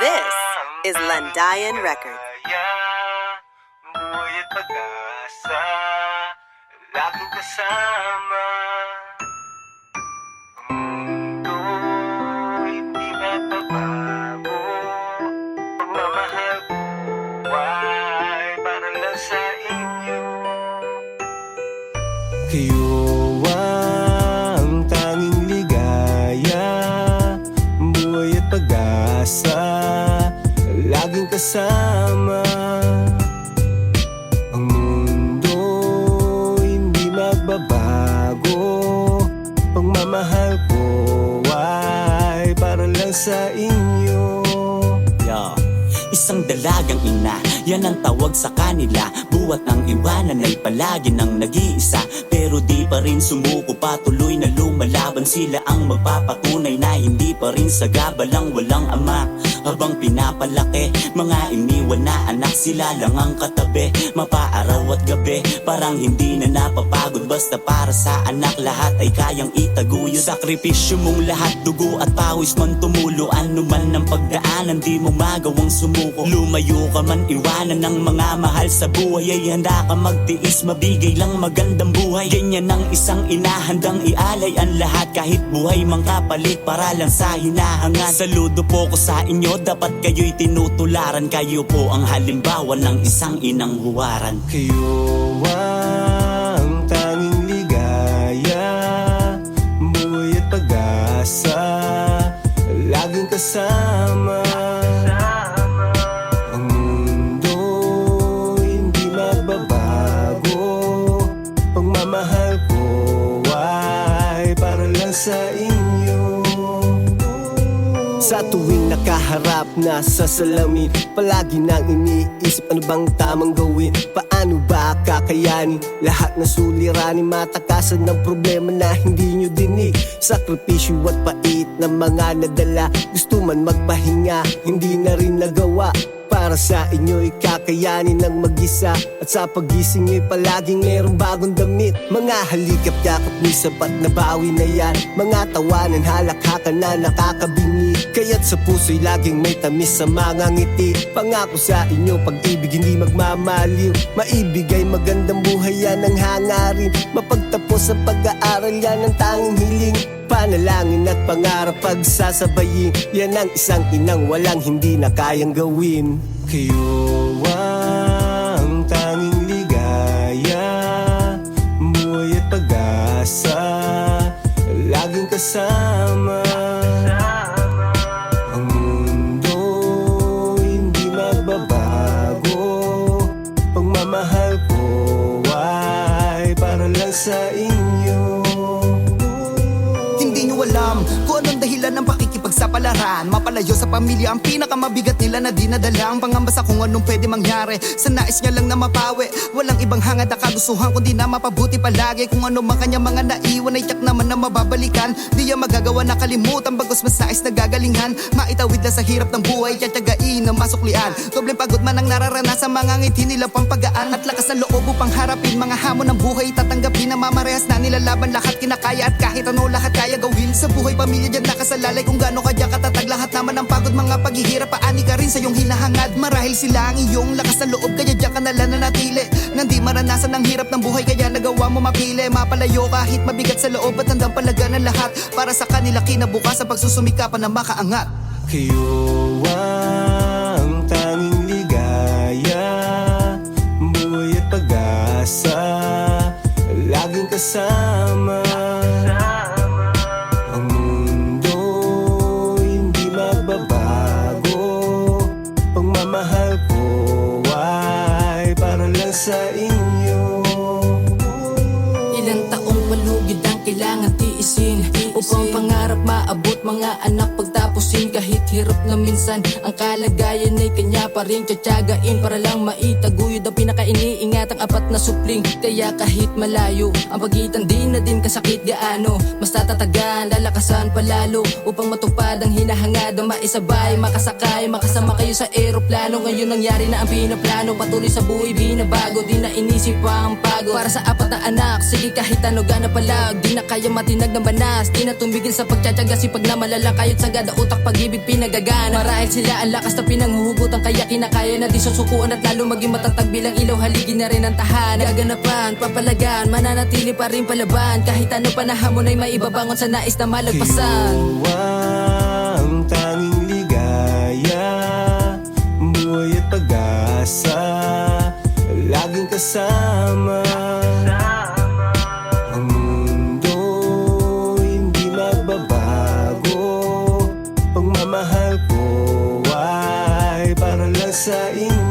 This is Landayan Records. Buhay at pag-asa, laging kasama. Ang mundo hindi mapapago. Pagmamahal ko ay para lang sa inyo. Kayo ang tanging ligaya, buhay at pag-asa, laging kasama. Ang mundo hindi magbabago. Pagmamahal ko ay para lang sa inyo. Isang dalagang ina, yan ang tawag sa kanila. Buwat ng iwanan ay palagi nang nag-iisa. Pero di pa rin sumuko, patuloy na lumalaban. Sila ang magpapatunay na hindi pa rin sagabalang walang ama. Habang pinapalaki, mga iniwan na anak, sila lang ang katabi. Mapaaraw at gabi, parang hindi na napapagod. Basta para sa anak, lahat ay kayang itaguyod. Sakripisyo mong lahat, dugo at pawis man tumulo. Ano man ang pagdaanan, di mo magawang sumuko. Lumayo ka man, iwanan ng mga mahal sa buhay, ay handa ka magtiis, mabigay lang magandang buhay. Ganyan ang isang ina, handang ialay ang lahat. Kahit buhay mang kapalit, para lang sa hinahangad. Saludo po ko sa inyo, dapat kayo'y tinutularan. Kayo po ang halimbawa ng isang inang huwaran. Kayo ang tanging ligaya, buhay at pag-asa, laging kasama. Ang mundo hindi magbabago. Pagmamahal ko ay para lang sa inyo. Sa tuwing nakaharap na sa salamin, palagi nang iniisip ano bang tamang gawin. Paano ba kakayanin lahat na suliranin, matakasan ng problema na hindi nyo dinig. Sakripisyo at pait ng mga nadala, gusto man magpahinga, hindi na rin nagawa. Para sa inyo ikakayanin ng mag-isa, at sa pagising nyo'y palaging merong bagong damit. Mga halikap-yakap ni sapat na bawi na yan, mga tawanan, halakhakan na nakakabingi. Kaya't sa puso'y laging may tamis sa mga ngiti. Pangako sa inyo, pag-ibig hindi magmamaliw. Maibigay magandang buhay yan ang hangarin. Mapagtapos ang pag-aaral yan ang tanging hiling. Panalangin at pangarap pagsasabayin, yan ang isang inang walang hindi na kayang gawin. Kayo ang tanging ligaya, buhay at pag-asa, laging kasama. Ang mundo hindi magbabago. Pagmamahal ko ay para lang sa inyo. Hindi nyo alam kung anong dahilan ng pakikipagsapalaran. Mapalayo sa pamilya ang pinakamabigat nila na dinadala. Ang pangamba sa kung anong pwede mangyari, sa nais niya lang na mapawi. Walang ibang hangad na kagustuhan kundi na mapabuti palagi. Kung ano man kanya mga naiwan ay tiyak naman na mababalikan. Di yan magagawa na kalimutan, bagos mas nais na gagalingan. Maitawid na sa hirap ng buhay, tiyatiyagain ang masuklian. Dobleng pagod man ang nararanasan, mga ngiti nila pampagaan. At lakas ng loob upang harapin mga hamon ng buhay, tatanggapin na mamarehas na nilalaban. Lahat kinakaya at kahit ano lahat kaya gawin. Sa buhay pamilya dyan nakasalalay, kung gaano ka dyan katatag. Lahat naman ang pagod, mga paghihirap, paani ka rin sa iyong hinahangad. Marahil sila ang iyong lakas ng loob, kaya dyan ka nalang nanatili. Nang di maranasan ang hirap ng buhay, kaya nagawa mo mapili. Mapalayo kahit mabigat sa loob, at handang palagan ng lahat. Para sa kanila kinabukasan, pagsusumikapan na makaangat. Kayo ang tanging ligaya, buhay at pag-asa, laging kasama. Ang mundo hindi magbabago. Pagmamahal ko ay para lang sa inyo. Ilang taong palugid ang kailangan tiisin upang pangarap maabot, mga anak pagtapusin. Kahit hirap na minsan ang kalagayan ay kanya pa rin tsatsagain para lang maitaguyod ang pinakainiingat ang apat na supling. Kaya kahit malayo ang pagitan, di na din kasakit gaano, mas tatatagan, lalakasan palalo upang matupad ang hinahangad. Maisabay, makasakay, makasama kayo sa eroplano. Ngayon nangyari na ang pinaplano, patuloy sa buhay binabago, di na inisip pa ang pagod. Para sa apat na anak, sige kahit ano gana palag, di na kaya matinag ng banas, di na tumigil sa pagtsatsaga, sipag na malala kayo't sagada utak utak, pag-ibig, pinagagana. Marahil sila ang lakas na pinanghuhugutan, kaya kinakaya na di susukuan at lalo maging matatag bilang ilaw, haligi na rin ang tahanan. Gaganapan, papalagan, mananatili pa rin palaban. Kahit ano pa na hamon ay maibabangon sa nais na malagpasan. Ang tanging ligaya, buhay at pag-asa, laging kasama. Ang mundo hindi magbabago, pagmamahal ko ay para lang sa inyo.